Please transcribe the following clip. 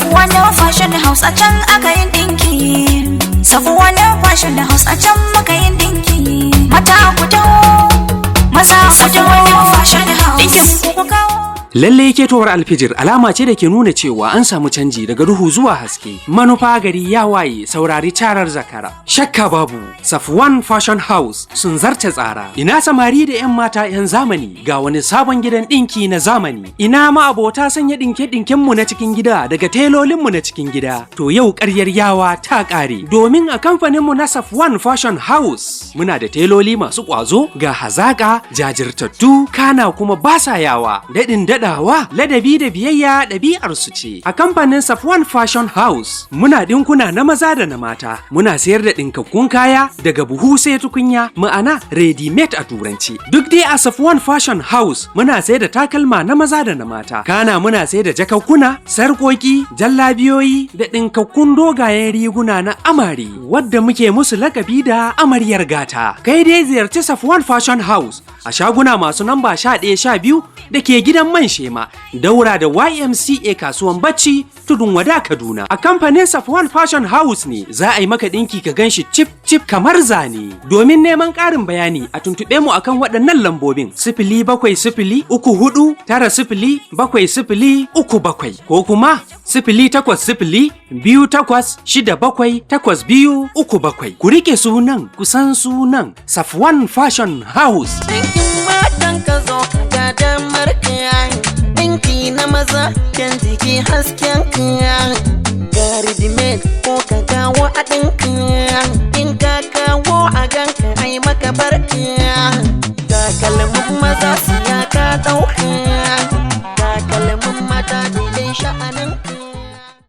Safwan fashion house a can aka yin dinki. Safwan fashion house a can maka yin dinki. Mata ku taho, maza ku taho, fashion house dinkin ku kawo. Lalle ketowar alfijir alama ce da ke nuna cewa an samu canji daga duhu zuwa haske. Manufa gari ya waye, saurari carar zakara. Shakka babu, Safwan Fashion House sun zarce tsara. Ina samari da 'yan mata 'yan zamani ga wani sabon gidan ɗinki na zamani. Ina ma abota sanya ɗinke-ɗinken mu na cikin gida daga telolin mu na cikin gida. To yau ƙaryar yawa ta ƙare. Domin a kamfanin mu na Safwan Fashion House muna da teloli masu ƙwazo, ga hazaƙa, jajirtattu, kana kuma basa yawa. Daɗin daɗawa, ladabi da biyayya ɗabi'ar su ce. A kamfanin Safwan Fashion House muna ɗinkuna na maza da na mata. Muna sayar da ɗinkakkun kaya daga buhu sai tukunya, ma'ana ready made a turanci. Duk dai a Safwan Fashion House muna sayar da takalma na maza da na mata. Kana muna sayar da jakakkuna, sarƙoƙi, jallabiyoyi da ɗinkakkun dogayen riguna na amare wadda muke musu lakabi da amaryar gata. Kai dai ziyarci Safwan Fashion House a shaguna masu namba 11-12 da ke gidan man Shema, daura da YMCA kasuwan Bacci, Tudun Wada, Kaduna. A kamfanin Safwan Fashion House ne za a yi maka ɗinki ka ganshi cip kamar zane. Domin neman ƙarin bayani a tuntuɓe mu akan waɗannan lambobin: 07030907037 ko kuma 08028678237. Ku rike sunan, kusan sunan Safwan Fashion House. Ɗinki na maza kan jiki hasken ka, gari dimen ko ka kawo a ɗinka, in ka kawo a ganka ai maka barka. Takalmin maza siya ka ɗauka, takalmin mata daidai sha'anin ka.